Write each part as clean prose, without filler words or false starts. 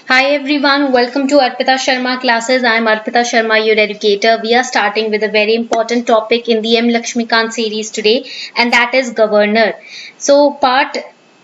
Hi everyone, welcome to Arpita Sharma classes. I am Arpita Sharma, your educator. We are starting with a very important topic in the M. Lakshmikant series today, and that is governor. So part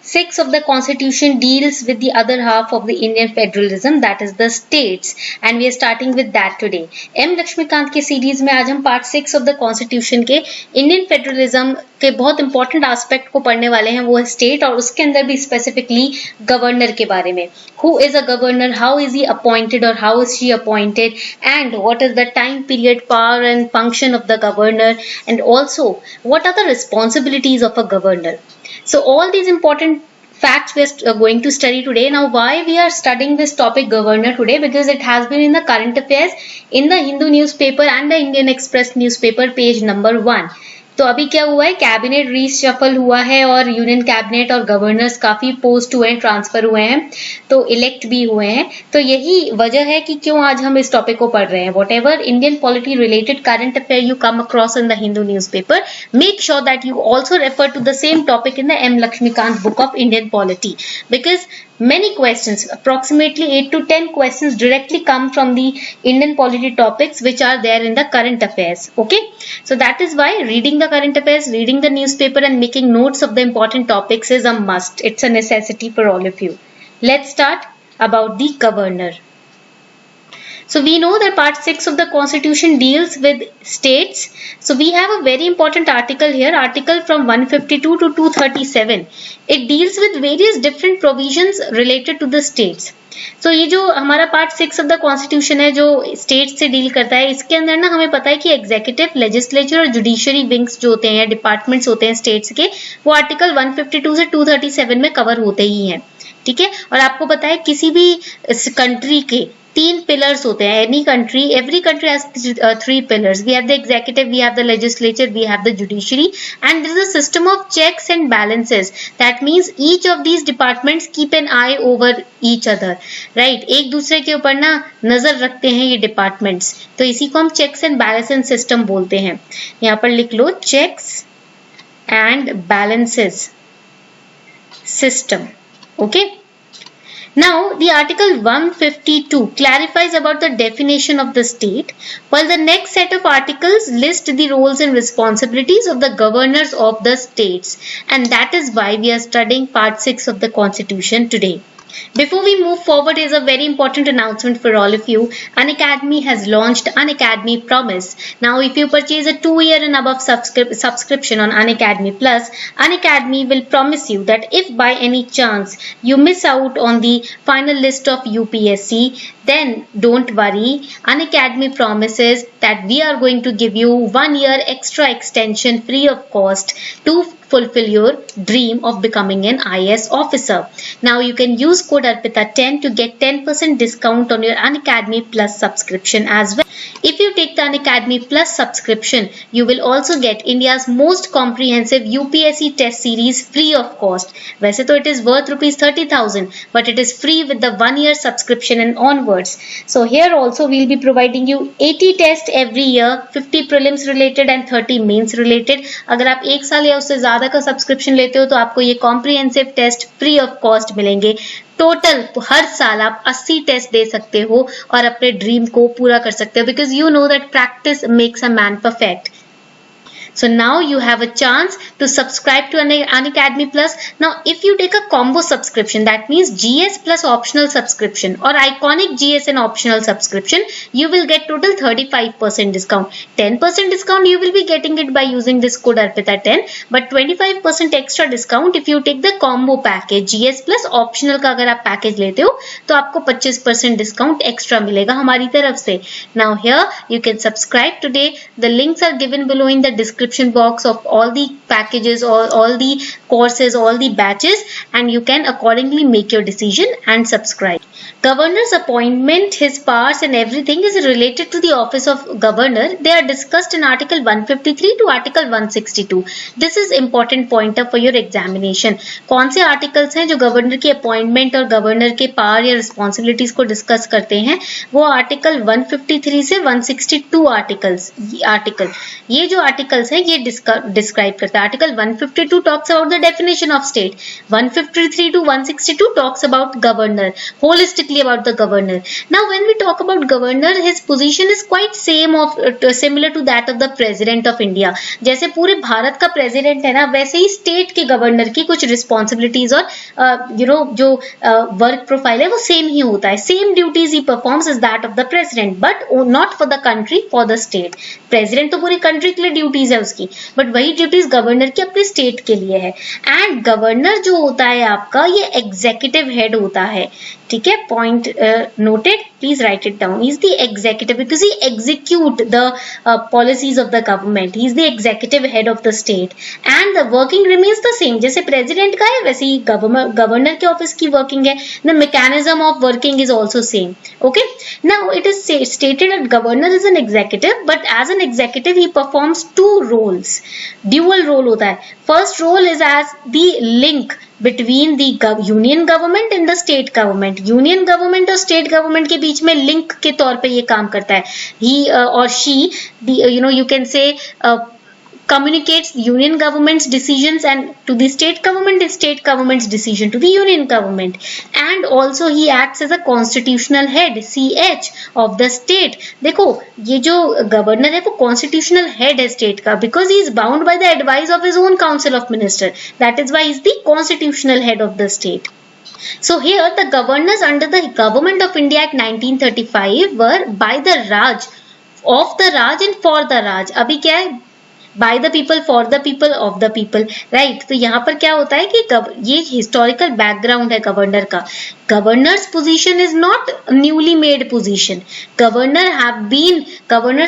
6 of the constitution deals with the other half of the Indian federalism, that is the states, and we are starting with that today. M. Lakshmikant के series में आज हम part 6 of the constitution के Indian federalism के बहुत important aspect को पढ़ने वाले हैं, वो है state, और उसके अंदर भी specifically governor के बारे में. Who is a governor, how is he appointed or how is she appointed, and what is the time period, power and function of the governor, and also what are the responsibilities of a governor. So all these important facts we are going to study today. Now why we are studying this topic governor today? Because it has been in the current affairs in the Hindu newspaper and the Indian Express newspaper, page number 1. तो अभी क्या हुआ है, cabinet reshuffle हुआ है और union cabinet और governors काफी पोस्ट हुए हैं, ट्रांसफर हुए हैं, तो इलेक्ट भी हुए हैं. तो यही वजह है कि क्यों आज हम इस टॉपिक को पढ़ रहे हैं. Whatever Indian polity related current affair you come across in the Hindu newspaper, make sure that you also refer to the same topic in the M Laxmikanth book of Indian polity, because many questions, approximately 8 to 10 questions directly come from the Indian polity topics which are there in the current affairs. Okay, so that is why reading the current affairs, reading the newspaper and making notes of the important topics is a must. It's a necessity for all of you. Let's start about the governor. So we know that part 6 of the constitution deals with states. So we have a very important article here, article from 152 to 237. It deals with various different provisions related to the states. So ये जो हमारा part 6 of the constitution है जो state से deal करता है, इसके अंदर ना हमें पता है कि एग्जीक्यूटिव, लेजिस्लेचर और जुडिशरी विंग्स जो होते हैं या डिपार्टमेंट्स होते हैं स्टेट्स के, वो आर्टिकल 152 से 237 में कवर होते ही हैं. ठीक है, और आपको पता है किसी भी कंट्री के 3 पिलर्स होते हैं. Any country, every country has 3 pillars. We have the executive, we have the legislature, we have the judiciary, and there is a system of checks and balances. That means each of these departments keep an eye over each other, right. एक दूसरे के ऊपर ना नजर रखते हैं ये departments, तो इसी को हम चेक्स एंड बैलेंसेस सिस्टम बोलते हैं. यहाँ पर लिख लो checks and balances system. Okay, now the article 152 clarifies about the definition of the state, while the next set of articles list the roles and responsibilities of the governors of the states, and that is why we are studying part 6 of the constitution today. Before we move forward, is a very important announcement for all of you. Unacademy has launched Unacademy Promise. Now, if you purchase a 2-year and above subscription on Unacademy Plus, Unacademy will promise you that if by any chance you miss out on the final list of UPSC, then don't worry. Unacademy promises that we are going to give you 1 year extra extension free of cost to fulfill your dream of becoming an IAS officer. Now you can use code ARPITA10 to get 10% discount on your Unacademy Plus subscription as well. If you take the Unacademy Plus subscription, you will also get India's most comprehensive UPSC test series free of cost. वैसे तो it is worth ₹30,000, but it is free with the 1-year subscription and onwards. So here also we will be providing you 80 tests every year, 50 prelims related and 30 mains related. अगर आप 1 साल या उससे ज़्यादा का subscription लेते हो तो आपको ये comprehensive test free of cost मिलेंगे. टोटल हर साल आप 80 टेस्ट दे सकते हो और अपने ड्रीम को पूरा कर सकते हो, because you know that practice makes a man perfect. So now you have a chance to subscribe to Unacademy Plus. Now if you take a combo subscription, that means GS plus optional subscription or iconic GS and optional subscription, you will get total 35% discount. 10% discount you will be getting it by using this code ARPITA10, but 25% extra discount if you take the combo package. GS plus optional का अगर आप package लेते हो तो आपको 25% discount extra मिलेगा हमारी तरफ से. Now here you can subscribe today. The links are given below in the description box of all the packages, all the courses, all the batches, and you can accordingly make your decision and subscribe. Governor's appointment, his powers and everything is related to the office of governor. They are discussed in article 153 to article 162. This is important pointer for your examination. कौन से articles हैं जो governor की appointment और governor के power या responsibilities को discuss करते हैं? वो आर्टिकल 153 से 162 आर्टिकल ये जो आर्टिकल्स हैं ये डिस्क्राइब करता है. Article 152 talks about the definition of state. 153 to 162 talks about governor, holistically about the governor. Now when we talk about governor, his position is quite similar to that of the president of India. जैसे पूरे भारत का president है ना, वैसे ही state के governor की कुछ responsibilities और जो work profile है वो same ही होता है. Same duties he performs as that of the president, but not for the country, for the state. President तो पूरी country के लिए duties है उसकी, but वही duties governor की अपने state के लिए है. And governor जो होता है आपका, ये executive head होता है. ठीक है, point noted, please write it down. He is the executive because he execute the policies of the government. He is the executive head of the state and the working remains the same. जैसे president का है वैसे ही governor के office की working है. The mechanism of working is also same. Okay, now it is stated that governor is an executive, but as an executive he performs two roles. Dual role होता है. First role is as the link between the union government and the state government. Union government और state government के बीच में link के तौर पे ये काम करता है. He or she, you can say communicates union government's decisions and to the state government and state government's decision to the union government. And also he acts as a constitutional head, CH, of the state. देखो ये जो governor है वो constitutional head है state का, because he is bound by the advice of his own council of minister. That is why he is the constitutional head of the state. So here the governors under the Government of India Act 1935 were by the Raj, of the Raj and for the Raj. अभी क्या है? By the people, for the people, of the people, right? तो यहाँ पर क्या होता है कि ये historical background है governor का. Governor's position is not newly made position. Governors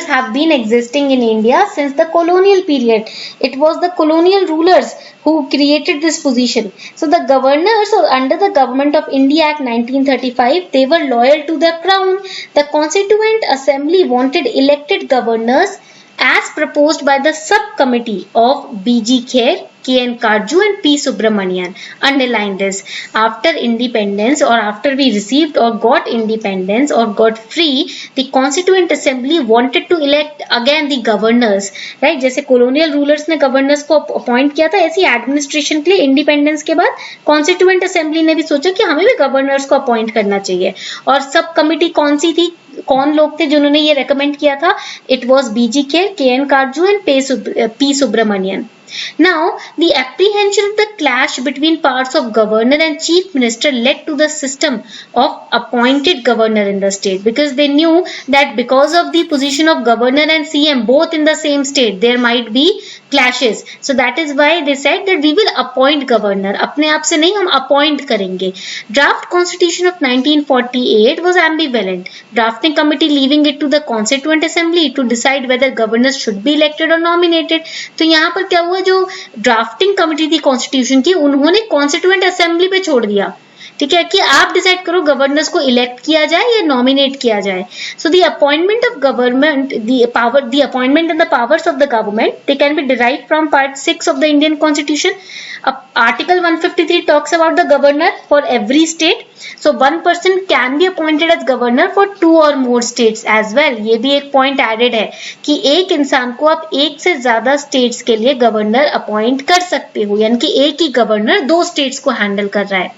have been existing in India since the colonial period. It was the colonial rulers who created this position. So the governors under the Government of India Act 1935, they were loyal to the crown. The Constituent Assembly wanted elected governors as proposed by the subcommittee of B.G. Kher, K.N. Karju and P. Subramanian. Underline this. After independence or after we received or got independence or got free, the Constituent Assembly wanted to elect again the governors. Right? जैसे colonial rulers ने governors को appoint किया था, ऐसी administration के लिए independence के बाद Constituent Assembly ने भी सोचा कि हमें भी governors को appoint करना चाहिए. और subcommittee कौन सी थी? कौन लोग थे जिन्होंने ये recommend किया था? It was B.G. Kher, K.N. Karju and P. Subramanian. Now, the apprehension of the clash between powers of governor and chief minister led to the system of appointed governor in the state, because they knew that because of the position of governor and CM both in the same state, there might be clashes. So that is why they said that we will appoint governor. अपने आप से नहीं, हम appoint करेंगे. Draft Constitution of 1948 was ambivalent. Drafting committee leaving it to the Constituent Assembly to decide whether governors should be elected or nominated. तो यहाँ पर क्या हुआ, जो ड्राफ्टिंग कमिटी थी कॉन्स्टिट्यूशन की, उन्होंने कॉन्स्टिट्यूएंट असेंबली पे छोड़ दिया. ठीक है कि आप डिसाइड करो गवर्नर्स को इलेक्ट किया जाए या नॉमिनेट किया जाए. So the appointment of government, the appointment and the powers of the government, they can be derived from part 6 of the Indian constitution. Article 153 talks about the governor for every state. So one person can be appointed as governor for 2 or more states as well. ये भी एक point added है कि एक इंसान को आप एक से ज्यादा states के लिए governor appoint कर सकते हो, यानी कि एक ही governor 2 states को handle कर रहा है.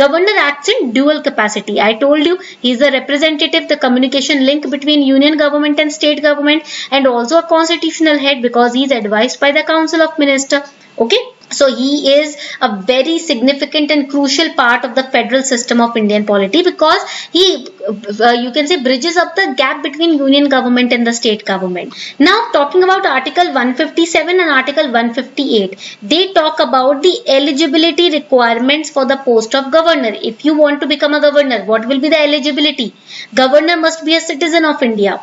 Governor acts in dual capacity. I told you he is the representative, the communication link between union government and state government, and also a constitutional head because he is advised by the Council of Minister. Okay. So he is a very significant and crucial part of the federal system of Indian polity, because he, you can say, bridges up the gap between union government and the state government. Now talking about Article 157 and Article 158, they talk about the eligibility requirements for the post of governor. If you want to become a governor, what will be the eligibility? Governor must be a citizen of India,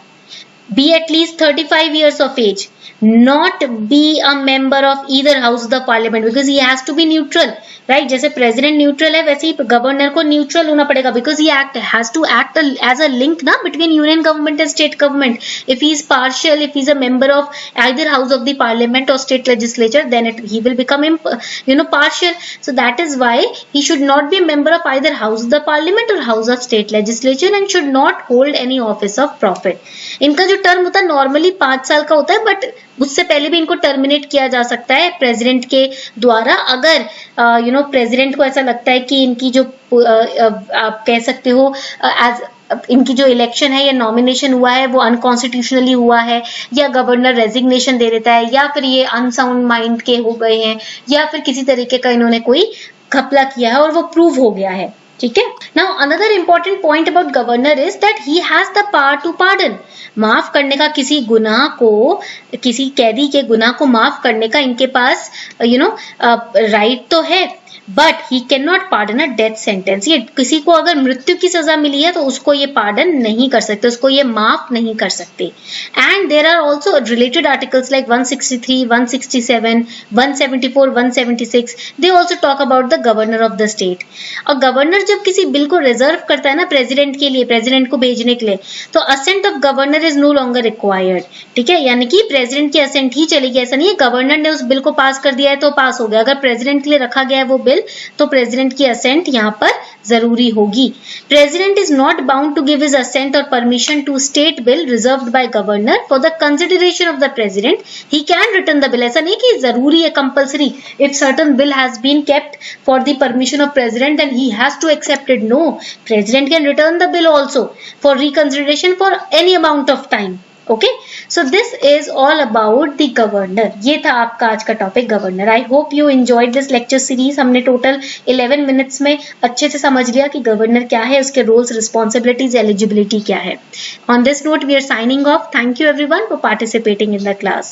be at least 35 years of age, not be a member of either house of the parliament, because he has to be neutral. Right, जैसे president neutral है वैसे ही governor को neutral होना पड़ेगा, because he has to act as a link ना between union government and state government. If he is partial, if he is a member of either house of the parliament और state legislature, then he will become partial. So that is why he should not be a member of either house of the parliament or house of state legislature and should not hold any office of profit. इनका जो term होता है normally 5 साल का होता है, but उससे पहले भी इनको टर्मिनेट किया जा सकता है प्रेसिडेंट के द्वारा, अगर प्रेसिडेंट को ऐसा लगता है कि इनकी जो आप कह सकते हो एज इनकी जो इलेक्शन है या नॉमिनेशन हुआ है वो अनकॉन्स्टिट्यूशनली हुआ है, या गवर्नर रेजिग्नेशन दे देता है, या फिर ये अनसाउंड माइंड के हो गए हैं, या फिर किसी तरीके का इन्होंने कोई घपला किया है और वो प्रूव हो गया है। ठीक है। Now another important point about governor is that he has the power to pardon. माफ करने का, किसी गुनाह को, किसी कैदी के गुनाह को माफ करने का इनके पास राइट तो है, but he can not pardon a death sentence. ये किसी को अगर मृत्यु की सजा मिली है तो उसको ये पार्डन नहीं कर सकते, उसको ये माफ नहीं कर सकते। And there are also related articles like 163, 167, 174, 176, they also talk about the governor of the state. और गवर्नर जब किसी बिल को रिजर्व करता है ना प्रेसिडेंट के लिए, प्रेसिडेंट को भेजने के लिए, तो assent of governor is no longer required. ठीक है, यानी कि प्रेसिडेंट की असेंट ही चलेगी। ऐसा नहीं है गवर्नर ने उस बिल को पास कर दिया है तो पास हो गया, अगर प्रेसिडेंट के लिए रखा गया है वो बिल तो प्रेसिडेंट की असेंट यहाँ पर जरूरी होगी। President is not bound to give his assent और permission to state bill reserved by governor for the consideration of the president. He can return the bill. ऐसा नहीं कि जरूरी है compulsory, if certain bill has been kept for the permission of president then he has to accept it. No, president can return the bill also for reconsideration for any amount of time. Okay, so this is all about the governor. ये था आपका आज का topic governor. I hope you enjoyed this lecture series. हमने total 11 minutes में अच्छे से समझ लिया कि गवर्नर क्या है, उसके रोल्स, रिस्पॉन्सिबिलिटीज, एलिजिबिलिटी क्या है। On this note we are signing off. Thank you everyone for participating in the class.